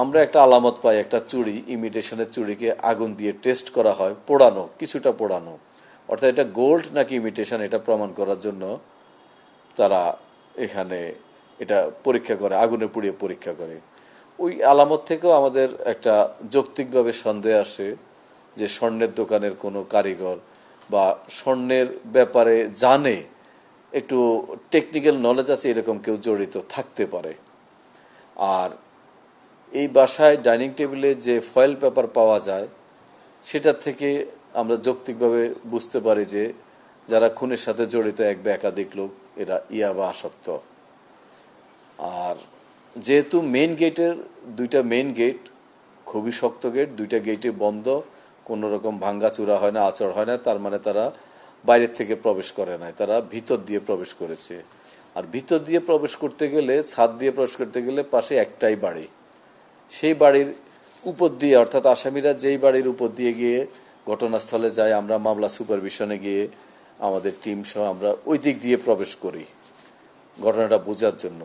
আমরা একটা আলামত পাই, একটা চুড়ি, ইমিটেশনের চুড়িকে আগুন দিয়ে টেস্ট করা হয়, পোড়ানো, কিছুটা পোড়ানো, অর্থাৎ এটা গোল্ড নাকি ইমিটেশন এটা প্রমাণ করার জন্য তারা এখানে এটা পরীক্ষা করে, আগুনে পুড়িয়ে পরীক্ষা করে। ওই আলামত থেকেও আমাদের একটা যৌক্তিকভাবে সন্দেহ আসে যে স্বর্ণের দোকানের কোনো কারিগর বা স্বর্ণের ব্যাপারে জানে, একটু টেকনিক্যাল নলেজ আছে, এরকম কেউ জড়িত থাকতে পারে। আর এই বাসায় ডাইনিং টেবিলে যে ফয়েল পেপার পাওয়া যায় সেটা থেকে আমরা যৌক্তিকভাবে বুঝতে পারি যে যারা খুনের সাথে জড়িত এক বা একাধিক লোক, এরা ইয়াবা আসক্ত। আর যেহেতু মেইন গেটের দুইটা মেইন গেট খুবই শক্ত গেট, দুইটা গেটে বন্ধ, কোনো রকম ভাঙ্গাচুরা হয় না, আচর হয় না, তার মানে তারা বাইরের থেকে প্রবেশ করে নাই, তারা ভিতর দিয়ে প্রবেশ করেছে। আর ভিতর দিয়ে প্রবেশ করতে গেলে, ছাদ দিয়ে প্রবেশ করতে গেলে পাশে একটাই বাড়ি, সেই বাড়ির উপর দিয়ে, অর্থাৎ আসামিরা যেই বাড়ির উপর দিয়ে গিয়ে ঘটনাস্থলে যায়, আমরা মামলা সুপারভিশনে গিয়ে আমাদের টিম সহ আমরা ওই দিক দিয়ে প্রবেশ করি ঘটনাটা বোঝার জন্য।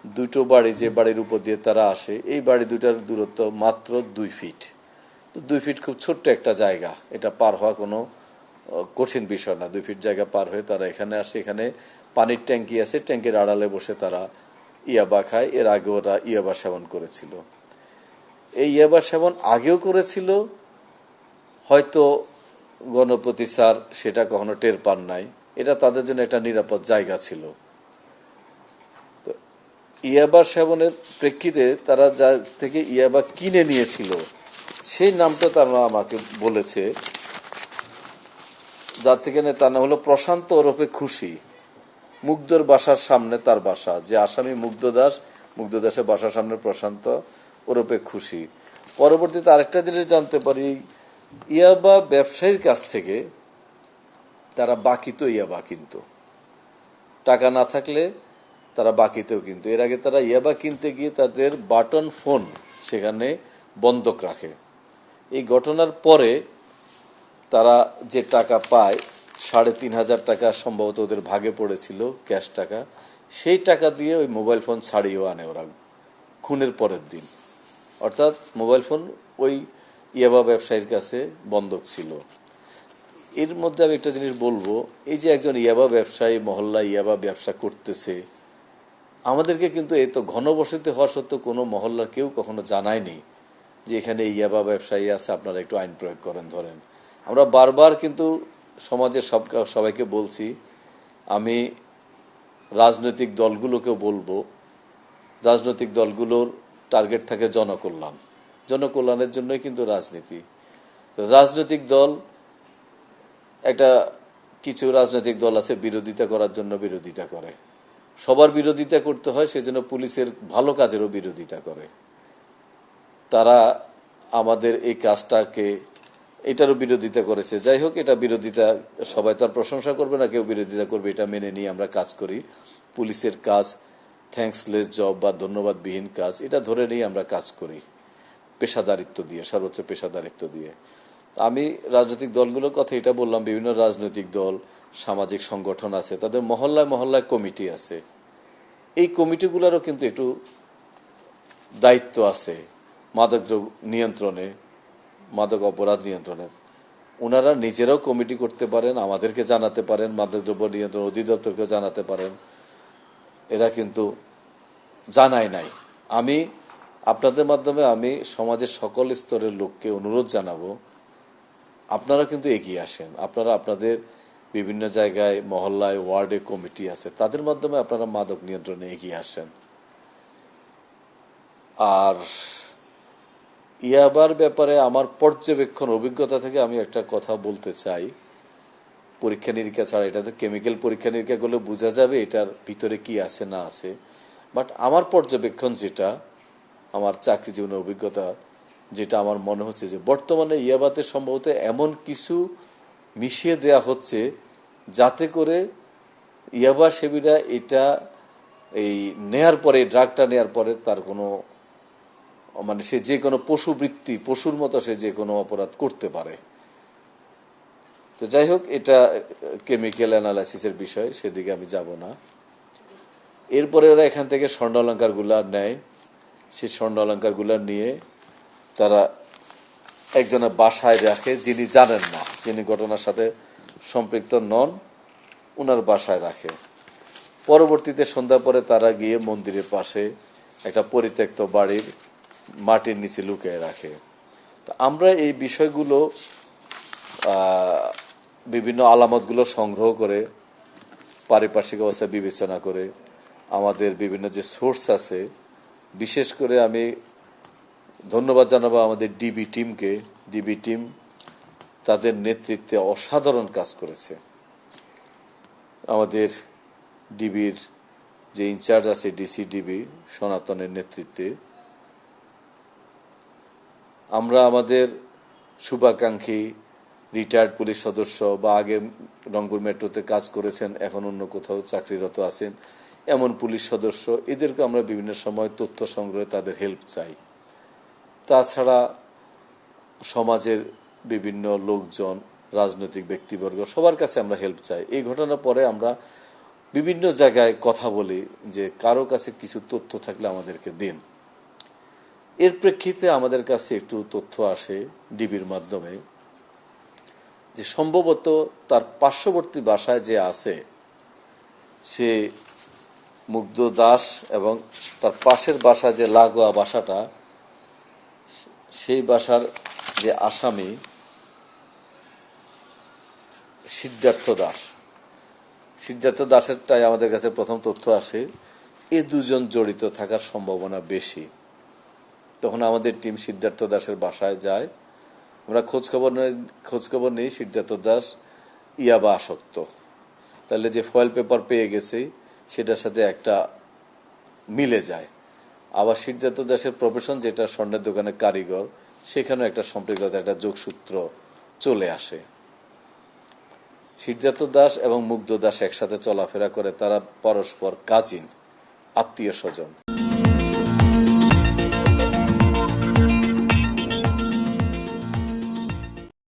দুটো বাড়ি, যে বাড়ির উপর দিয়ে তারা আসে, এই বাড়ি দুটার দূরত্ব মাত্র 2 ফিট। তো 2 ফিট খুব ছোট্ট একটা জায়গা, এটা পার হওয়া কোনো কঠিন বিষয় না। 2 ফিট জায়গা পার হয়ে তারা এখানে আসে। এখানে পানির ট্যাঙ্কি আছে, ট্যাঙ্কির আড়ালে বসে তারা ইয়াবা খায়। এর আগে ওরা ইয়াবা সেবন করেছিল। এই ইয়াবা সেবন আগেও করেছিল, হয়তো গণপতি স্যার সেটা কখনো টের পান নাই, এটা তাদের জন্য একটা নিরাপদ জায়গা ছিল। তো ইয়াবা সেবনের প্রেক্ষিতে তারা যার থেকে ইয়াবা কিনে নিয়েছিল সেই নামটা তারা আমাকে বলেছে, যার থেকে তার নাম হলো প্রশান্ত ওরফে খুশি। মুগ্ধর বাসার সামনে তার বাসা, যে আসামি মুগ্ধ দাস, মুগ্ধ দাসের বাসার সামনে প্রশান্ত ওরফে খুশি। পরবর্তীতে আরেকটা জিনিস জানতে পারি, ইয়াবা ব্যবসায়ীর কাছ থেকে তারা বাকিতেও ইয়াবা কিনতো, টাকা না থাকলে তারা বাকিতেও কিনতো। এর আগে তারা ইয়াবা কিনতে গিয়ে তাদের বাটন ফোন সেখানে বন্ধক রাখে। এই ঘটনার পরে তারা যে টাকা পায়, 3,500 টাকা সম্ভবত ওদের ভাগে পড়েছিল ক্যাশ টাকা, সেই টাকা দিয়ে ওই মোবাইল ফোন ছাড়িয়েও আনে ওরা খুনের পরের দিন। অর্থাৎ মোবাইল ফোন ওই ইয়াবা ব্যবসায়ীর কাছে বন্ধক ছিল। এর মধ্যে আমি একটা জিনিস বলবো, এই যে একজন ইয়াবা ব্যবসায়ী মহল্লায় ইয়াবা ব্যবসা করতেছে, আমাদেরকে কিন্তু এই তো ঘনবসতি হওয়া সত্ত্বেও কোনো মহল্লার কেউ কখনো জানায়নি যে এখানে ইয়াবা ব্যবসায়ী আছে, আপনারা একটু আইন প্রয়োগ করেন। ধরেন আমরা বারবার কিন্তু সমাজের সবাইকে বলছি, আমি রাজনৈতিক দলগুলোকেও বলবো, রাজনৈতিক দলগুলোর টার্গেট থাকে জনকল্যাণ, জনকল্যাণের জন্যই কিন্তু রাজনীতি। রাজনৈতিক দল একটা, কিছু রাজনৈতিক দল আছে বিরোধিতা করার জন্য বিরোধিতা করে, সবার বিরোধিতা করতে হয়, সেজন্য পুলিশের ভালো কাজেরও বিরোধিতা করে। তারা আমাদের এই কাজটাকে, এটারও বিরোধিতা করেছে। যাই হোক, এটা বিরোধিতা, সবাই তার প্রশংসা করবে না, কেউ বিরোধিতা করবে, এটা মেনে নিয়ে আমরা কাজ করি। পুলিশের কাজ থ্যাঙ্কসলেস জব বা ধন্যবাদবিহীন কাজ, এটা ধরে নিয়ে আমরা কাজ করি পেশাদারিত্ব দিয়ে, সর্বোচ্চ পেশাদারিত্ব দিয়ে। আমি রাজনৈতিক দলগুলোর কথা এটা বললাম, বিভিন্ন রাজনৈতিক দল, সামাজিক সংগঠন আছে, তাদের মহল্লায় মহল্লায় কমিটি আছে। এই কমিটিগুলোরও কিন্তু একটু দায়িত্ব আছে মাদক নিয়ন্ত্রণে, মাদক অপরাধ নিয়ন্ত্রণে। ওনারা নিজেরাও কমিটি করতে পারেন, আমাদেরকে জানাতে পারেন, মাদকদ্রব্য নিয়ন্ত্রণ অধিদপ্তরকে জানাতে পারেন। এরা কিন্তু জানায় নাই। আমি আপনাদের মাধ্যমে আমি সমাজের সকল স্তরের লোককে অনুরোধ জানাবো, আপনারা কিন্তু এগিয়ে আসেন। আপনারা আপনাদের বিভিন্ন জায়গায় মহল্লায় ওয়ার্ডে কমিটি আছে, তাদের মাধ্যমে আপনারা মাদক নিয়ন্ত্রণে এগিয়ে আসেন। আর ইয়াবার ব্যাপারে আমার পর্যবেক্ষণ অভিজ্ঞতা থেকে আমি একটা কথা বলতে চাই, পরীক্ষা নিরীক্ষা ছাড়া, এটা তো কেমিক্যাল পরীক্ষা নিরীক্ষা করলে বোঝা যাবে এটার ভিতরে কি আছে না আছে, বাট আমার পর্যবেক্ষণ যেটা, আমার চাকরি জীবনের অভিজ্ঞতা যেটা আমার মনে হচ্ছে, যে বর্তমানে ইয়াবাতে সম্ভবত এমন কিছু মিশিয়ে দেয়া হচ্ছে যাতে করে ইয়াবা সেবীরা এটা এই নেয়ার পরে, ড্রাগটা নেয়ার পরে তার কোনো, মানে সে যে কোনো পশুবৃত্তি, পশুর মতো সে যে কোনো অপরাধ করতে পারে। তো যাই হোক, এটা কেমিক্যাল অ্যানালাইসিসের বিষয়, সেদিকে আমি যাব না। এরপরে ওরা এখান থেকে স্বর্ণালঙ্কার গুলা নেয়, সেই স্বর্ণ অলঙ্কারগুলো নিয়ে তারা একজনের বাসায় রাখে, যিনি জানেন না, যিনি ঘটনার সাথে সম্পৃক্ত নন, উনার বাসায় রাখে। পরবর্তীতে সন্ধ্যার পরে তারা গিয়ে মন্দিরের পাশে একটা পরিত্যক্ত বাড়ির মাটির নিচে লুকিয়ে রাখে। আমরা এই বিষয়গুলো বিভিন্ন আলামতগুলো সংগ্রহ করে পারিপার্শ্বিক অবস্থা বিবেচনা করে আমাদের বিভিন্ন যে সোর্স আছে, বিশেষ করে আমি ধন্যবাদ জানাবো আমাদের ডিবি টিমকে। ডিবি টিম তাদের নেতৃত্বে অসাধারণ কাজ করেছে। আমাদের ডিবির যে ইনচার্জ আছে ডিসি ডিবি সনাতনের নেতৃত্বে আমরা আমাদের শুভাকাঙ্ক্ষী রিটায়ার্ড পুলিশ সদস্য বা আগে রংপুর মেট্রোতে কাজ করেছেন, এখন অন্য কোথাও চাকরিরত আছেন এমন পুলিশ সদস্য, এদেরকে আমরা বিভিন্ন সময় তথ্য সংগ্রহে তাদের হেল্প চাই। তাছাড়া সমাজের বিভিন্ন লোকজন, রাজনৈতিক ব্যক্তিবর্গ, সবার কাছে আমরা হেল্প চাই। এই ঘটনার পরে আমরা বিভিন্ন জায়গায় কথা বলি যে কারো কাছে কিছু তথ্য থাকলে আমাদেরকে দিন। এর প্রেক্ষিতে আমাদের কাছে একটু তথ্য আসে ডিবির মাধ্যমে যে সম্ভবত তার পার্শ্ববর্তী বাসায় যে আছে সে মুগ্ধ দাস এবং তার পাশের বাসা যে লাগোয়া বাসাটা, সেই বাসার যে আসামি সিদ্ধার্থ দাস, সিদ্ধার্থ দাসেরটাই আমাদের কাছে প্রথম তথ্য আসে। এ দুজন জড়িত থাকার সম্ভাবনা বেশি। তখন আমাদের টিম সিদ্ধার্থ দাসের বাসায় যায়। আমরা খোঁজখবর নেই সিদ্ধার্থ দাস ইয়াবা আসক্ত। তাহলে যে ফয়েল পেপার পেয়ে গেছে সেটার সাথে একটা মিলে যায়। আবার সিদ্ধার্থ দাসের প্রফেশন যেটা স্বর্ণের দোকানে কারিগর, সেখানেও একটা সম্পৃক্ততা, একটা যোগসূত্র চলে আসে। সিদ্ধার্থ দাস এবং মুগ্ধ দাস একসাথে চলাফেরা করে, তারা পরস্পর কাজিন, আত্মীয় স্বজন।